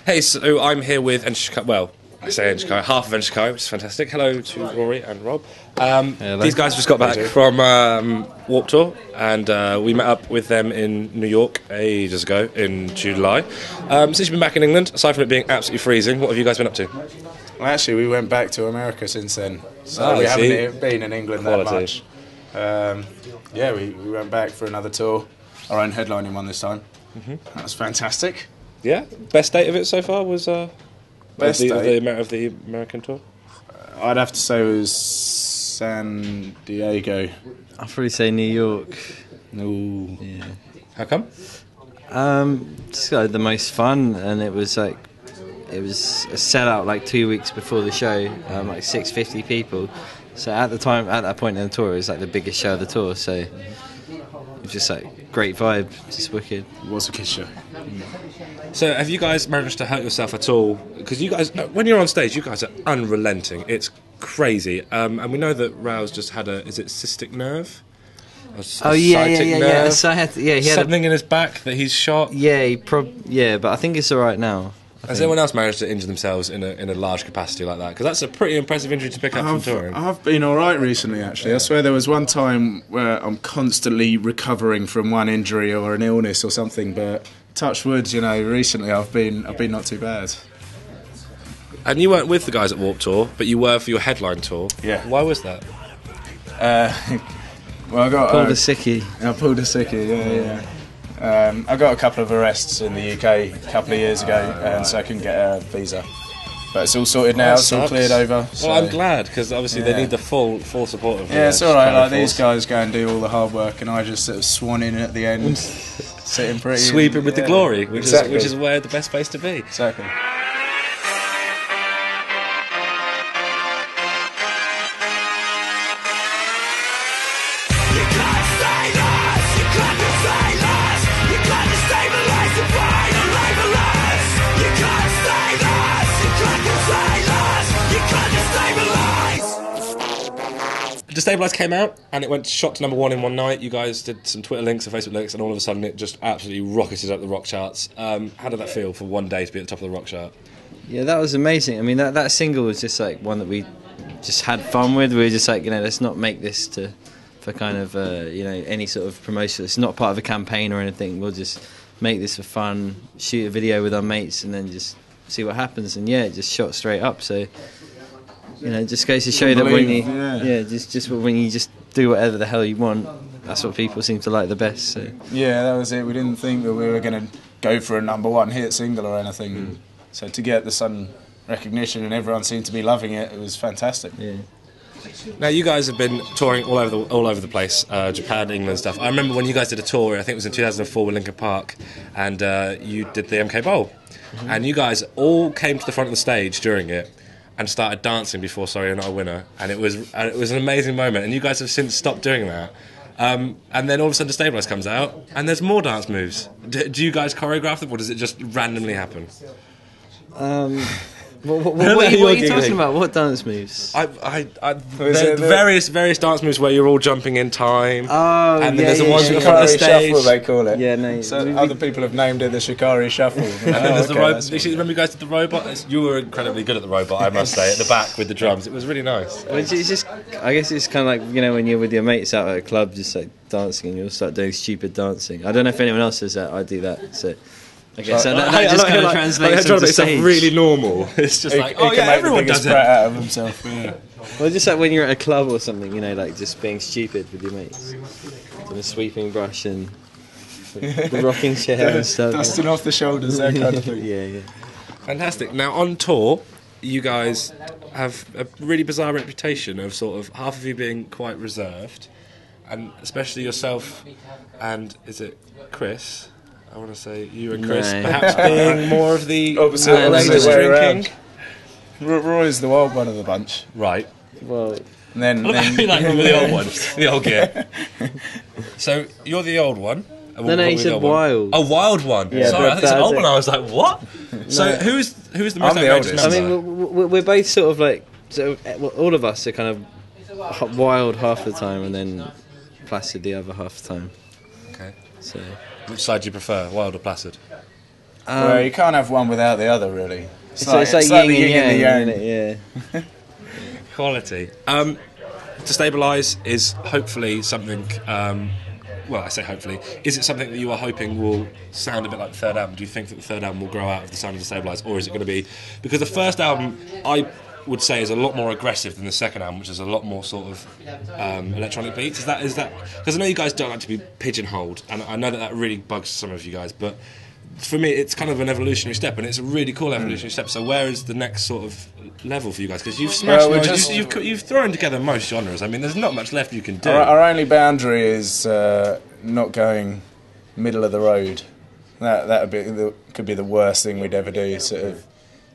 Hey, so I'm here with Shikari. Well, I say Shikari, half of Shikari, which is fantastic. Hello to Rory and Rob. These guys just got back from Warped Tour, and we met up with them in New York ages ago in July. Since you've been back in England, aside from it being absolutely freezing, what have you guys been up to? Well, actually, we went back to America since then, so we haven't been in England that much. Yeah, we went back for another tour, our own headlining one this time. That was fantastic. Yeah, best date of it so far was Best date? of the American tour. I'd have to say it was San Diego. I'd probably say New York. Ooh. Yeah. How come? Just like the most fun, and it was a sellout like 2 weeks before the show, like 650 people. So at that point in the tour, it was like the biggest show of the tour. So it was just like great vibe, just wicked. It was a good show. So have you guys managed to hurt yourself at all? Because you guys, when you're on stage, you guys are unrelenting. It's crazy. And we know that Raoul's just had is it cystic nerve? Yeah. So he had something in his back that he's shot. Yeah, but I think it's all right now. Has anyone else managed to injure themselves in a large capacity like that? Because that's a pretty impressive injury to pick up from touring. I've been all right recently, actually. I swear there was one time where I'm constantly recovering from one injury or an illness or something, but touch wood, recently I've been not too bad. And you weren't with the guys at Warped Tour, but you were for your headline tour. Yeah. Why was that? Well, I got pulled a sickie. I pulled a sickie. Yeah. I got a couple of arrests in the UK a couple of years ago, and so I couldn't get a visa. But it's all sorted now. It's all cleared over. So. Well, I'm glad, because obviously they need the full support of. Yeah, it's all right. Like these guys go and do all the hard work, and I just sort of swan in at the end, sitting pretty, sweeping with the glory, which is where the best place to be. Exactly. Destabilise came out and it went shot to #1 in one night. You guys did some Twitter links and Facebook links, and all of a sudden it just absolutely rocketed up the rock charts. How did that feel for one day to be at the top of the rock chart? Yeah, that was amazing. I mean, that single was just like one that we just had fun with. We were just like, let's not make this for kind of any sort of promotion. It's not part of a campaign or anything. We'll just make this for fun, shoot a video with our mates, and then just see what happens. And yeah, it just shot straight up. So. It just goes to show that when you just do whatever the hell you want, that's what people seem to like the best. So. Yeah, that was it. We didn't think that we were going to go for a #1 hit single or anything. So to get the sudden recognition and everyone seemed to be loving it, it was fantastic. Yeah. Now you guys have been touring all over the place, Japan, England, stuff. I remember when you guys did a tour. I think it was in 2004 with Linkin Park, and you did the MK Bowl, and you guys all came to the front of the stage during it and started dancing before Sorry You're Not a Winner, and it was an amazing moment, and you guys have since stopped doing that. And then all of a sudden Destabilise comes out and there's more dance moves. Do you guys choreograph them, or does it just randomly happen? What are you talking about? What dance moves? Various dance moves where you're all jumping in time. Oh, and then there's the ones Shikari on the stage. Shuffle, they call it. Yeah, no. So other people have named it the Shikari Shuffle. And then there's the robot. Remember you guys did the robot? You were incredibly good at the robot, I must say, at the back with the drums. It was really nice. Well, it's just, I guess it's kind of like, when you're with your mates out at a club, just like dancing, and you'll start doing stupid dancing. I don't know if anyone else does that. I do that. So. Okay, so that just kind of translates into stage. Really normal. It's just everyone does it. Out of himself. Yeah. Well, just like when you're at a club or something, like just being stupid with your mates, and a sweeping brush and the rocking chair and stuff. Dusting off the shoulders, that kind of thing. Yeah. Fantastic. Now on tour, you guys have a really bizarre reputation of sort of half of you being quite reserved, and especially yourself and is it Chris? I want to say you and Chris perhaps being more of the opposite drinking. Roy's the wild one of the bunch. Right. Well, and then the old one, the old gear. So you're the old one. No, he said wild. A wild one. Yeah, sorry, I think it's an old one. I was like, what? So who's the most outrageous number? I mean, we're both sort of like, all of us are kind of wild half the time, and then placid the other half the time. Okay. So. Which side do you prefer, wild or placid? Well, you can't have one without the other, really. It's like yin and yang, isn't it? Yeah. Quality. Destabilise is hopefully something. Well, I say hopefully. Is it something that you are hoping will sound a bit like the third album? Do you think that the third album will grow out of the sound of Destabilise, or is it going to be because the first album I would say is a lot more aggressive than the second album, which is a lot more sort of electronic beats? Is that because I know you guys don't like to be pigeonholed, and I know that really bugs some of you guys, but for me it's kind of an evolutionary step, and it's a really cool evolutionary step. So where is the next sort of level for you guys? Because you've smashed you've thrown together most genres. I mean, there's not much left you can do. Our only boundary is not going middle of the road. That could be the worst thing we'd ever do. Sort of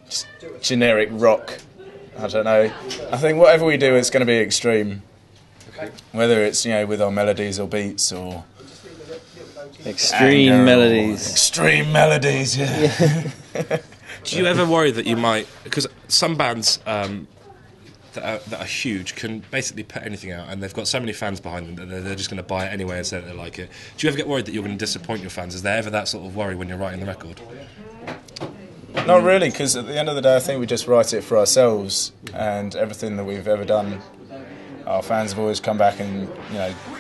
just generic rock. I don't know. I think whatever we do, it's going to be extreme. Whether it's with our melodies or beats or extreme melodies. Extreme melodies, yeah. Do you ever worry that you might, because some bands that are huge can basically put anything out, and they've got so many fans behind them that they're just going to buy it anyway and say that they like it. Do you ever get worried that you're going to disappoint your fans? Is there ever that sort of worry when you're writing the record? Not really, because at the end of the day I think we just write it for ourselves, and everything that we've ever done, our fans have always come back and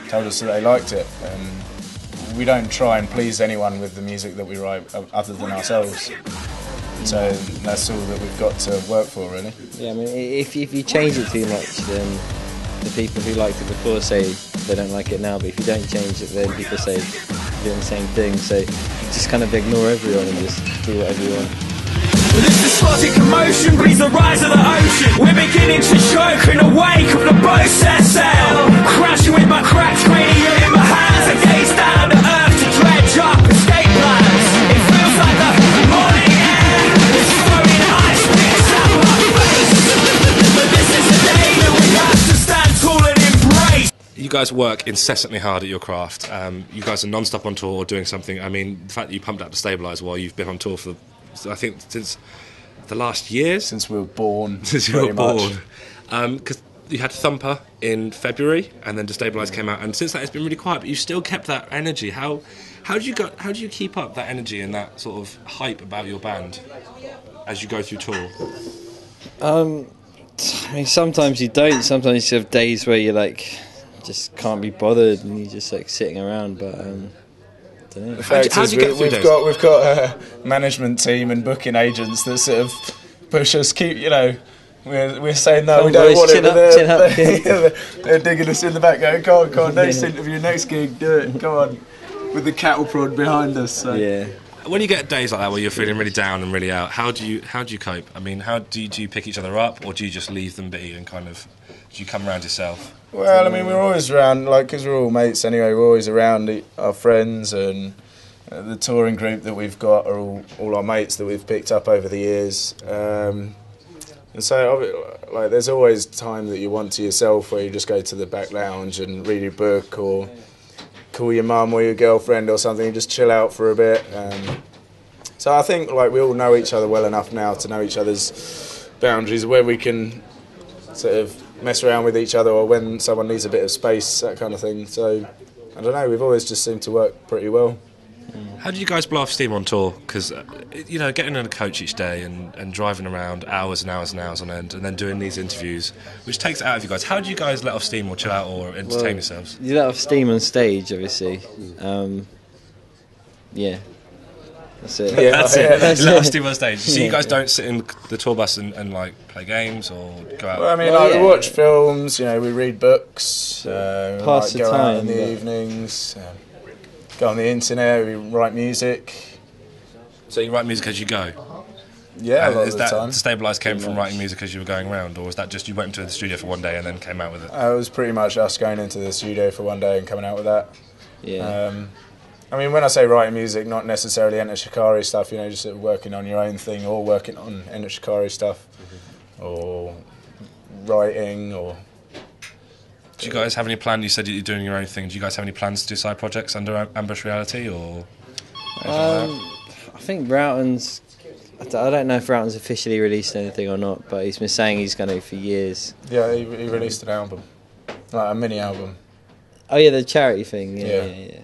told us that they liked it, and we don't try and please anyone with the music that we write other than ourselves. So that's all that we've got to work for, really. Yeah, I mean, if you change it too much, then the people who liked it before say they don't like it now, but if you don't change it, then people say you're doing the same thing. So you just kind of ignore everyone and just do whatever you want. This despotic commotion breeds the rise of the ocean. We're beginning to choke in the wake of the boat set sail. Crashing with my cracked cranium in my hands, I gaze down to earth to dredge up escape plans. It feels like the morning air is throwing ice picks out my face. But this is the day that we have to stand tall and embrace. You guys work incessantly hard at your craft. You guys are non-stop on tour or doing something. I mean, the fact that you pumped out Destabilise while you've been on tour for, I think, since the last years. Since we were born. Since you were born. Because you had Thumper in February, and then Destabilise came out, and since that it's been really quiet, but you still kept that energy. How do you keep up that energy and that sort of hype about your band as you go through tour? I mean, sometimes you don't. Sometimes you have days where you just can't be bothered, and you're just sitting around. But the fact is, we've got a management team and booking agents that sort of push us. We're saying no, we don't want it. They're digging us in the back, going, "Come on, next interview, next gig, do it, come on," with the cattle prod behind us. So. Yeah. When you get days like that where you're feeling really down and really out, how do you cope? I mean, how do you pick each other up, or do you just leave them be and do you come around yourself? Well, I mean, we're always around, because we're all mates anyway, we're always around our friends, and the touring group that we've got are all our mates that we've picked up over the years. And so, there's always time that you want to yourself where you just go to the back lounge and read your book, or call your mum or your girlfriend or something and just chill out for a bit. So I think we all know each other well enough now to know each other's boundaries, where we can sort of mess around with each other, or when someone needs a bit of space, that kind of thing. So I don't know, we've always just seemed to work pretty well. How do you guys blow off steam on tour? Because getting in a coach each day and driving around hours and hours and hours on end, and then doing these interviews, which takes it out of you guys. How do you guys let off steam or chill out or entertain yourselves? You let off steam on stage, obviously. Yeah. That's it. Yeah, that's it. Let off steam on stage. So you guys don't sit in the tour bus and play games or go out? Well, I mean, we watch films, we read books, pass the go time out in the evenings, go on the internet, we write music. So you write music as you go? Yeah, a lot is of the that time. Destabilise came from writing music as you were going around, or was that just you went into the studio for one day and then came out with it? It was pretty much us going into the studio for one day and coming out with that. Yeah. I mean, when I say writing music, not necessarily Enter Shikari stuff, just sort of working on your own thing, or working on Enter Shikari stuff, or writing, or... Do you guys have any plans? You said you're doing your own thing. Do you guys have any plans to do side projects under Ambush Reality, or...? I think Broughton's... I don't know if Broughton's officially released anything or not, but he's been saying he's going to for years. Yeah, he released an album, a mini album. Oh yeah, the charity thing. Yeah.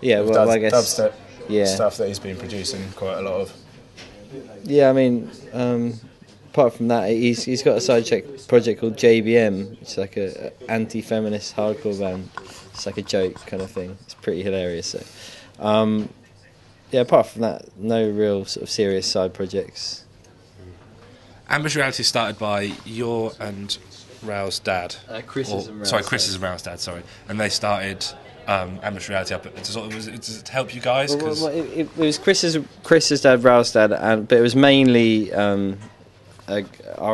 Yeah, well, I guess dubstep yeah. stuff that he's been producing quite a lot of. Yeah, I mean, apart from that, he's got a side project called JBM, which is like a anti-feminist hardcore band. It's like a joke kind of thing. It's pretty hilarious. So, yeah, apart from that, no real sort of serious side projects. Ambush Reality started by your and Rao's dad. Chris's and Rao's sorry, Chris's and Rao's dad. Sorry, and they started Ambush Reality up. Does it help you guys? Well, it was Chris's dad, Rao's dad, but it was mainly our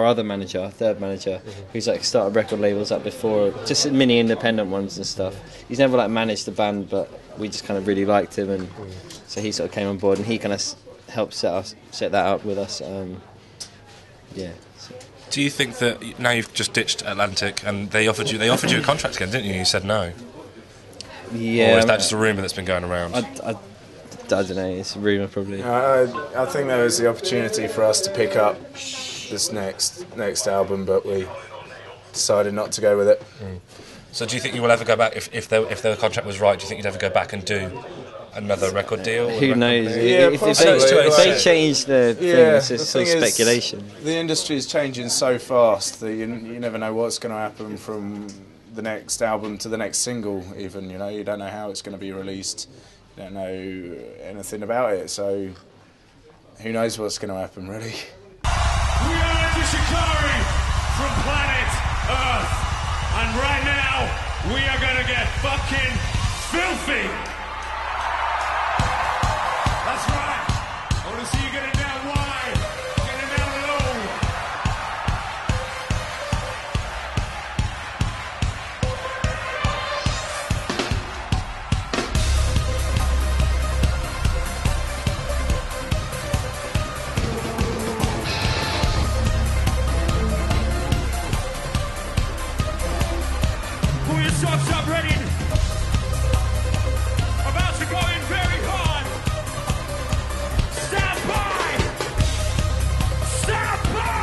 other manager, our third manager, who's like started record labels up before, just mini independent ones and stuff. He's never like managed the band, but we just kind of really liked him, and so he sort of came on board, and he kind of helped set that up with us. Yeah. So. Do you think that now you've just ditched Atlantic and they offered you a contract again, didn't you? You said no. Yeah. Or is that just a rumour that's been going around? I don't know. It's a rumour probably. I think there was the opportunity for us to pick up this next album, but we decided not to go with it. So do you think you will ever go back if the contract was right? Do you think you'd ever go back and do another record deal? Who knows? Yeah, if they change the thing, it's just sort of speculation. The industry is changing so fast that you never know what's going to happen from the next album to the next single. Even you don't know how it's going to be released. You don't know anything about it. So who knows what's going to happen, really. We are to Shikari from planet Earth, and right now we are gonna get fucking filthy. That's right. I want to see you get it down wide, get it down low. Pull your socks up, ready. About to go in very hard. Stand by! Stand by!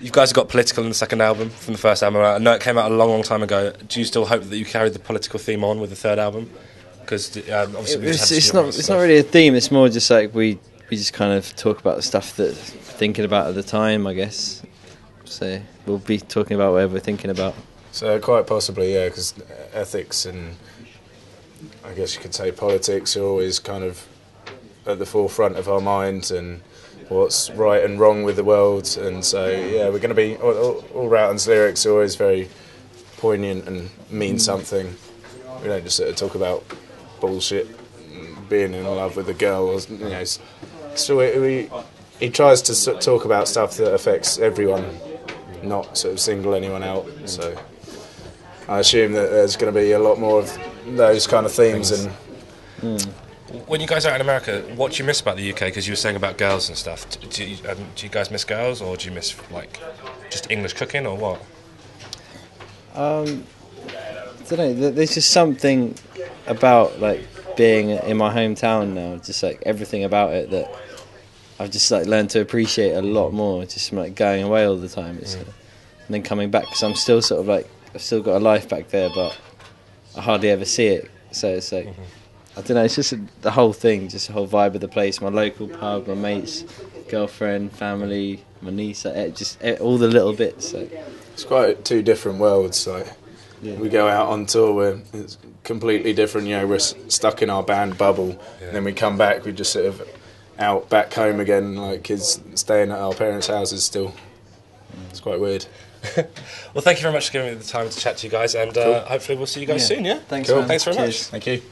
You guys got political in the second album from the first album. I know it came out a long time ago. Do you still hope that you carried the political theme on with the third album? Because obviously it's not really a theme. It's more just like we just kind of talk about the stuff that we're thinking about at the time, I guess. So we'll be talking about whatever we're thinking about. So quite possibly, yeah, because ethics and I guess you could say politics are always kind of at the forefront of our minds, and what's right and wrong with the world. And so, yeah, we're going to be... All Roughton's lyrics are always very poignant and mean something. We don't just sort of talk about bullshit, being in love with a girl. Or, so he tries to talk about stuff that affects everyone, not sort of single anyone out. So I assume that there's going to be a lot more of those kind of themes. And when you guys are out in America, what do you miss about the UK? Because you were saying about girls and stuff. Do you guys miss girls, or do you miss like just English cooking, or what? I don't know. There's just something about like being in my hometown now. Just like everything about it that I've just like learned to appreciate a lot more. Just from, like going away all the time, and then coming back, because I'm still sort of like I've still got a life back there, but I hardly ever see it. So it's like. I don't know, it's just the whole thing, just the whole vibe of the place, my local pub, my mates, girlfriend, family, my niece, just all the little bits. So. It's quite two different worlds. Like we go out on tour, where it's completely different. We're stuck in our band bubble, and then we come back, we're just sort of out back home again, like kids staying at our parents' houses still. It's quite weird. Well, thank you very much for giving me the time to chat to you guys, and hopefully we'll see you guys soon, yeah? Thanks, cool. Man. Thanks very Cheers. much. Thank you.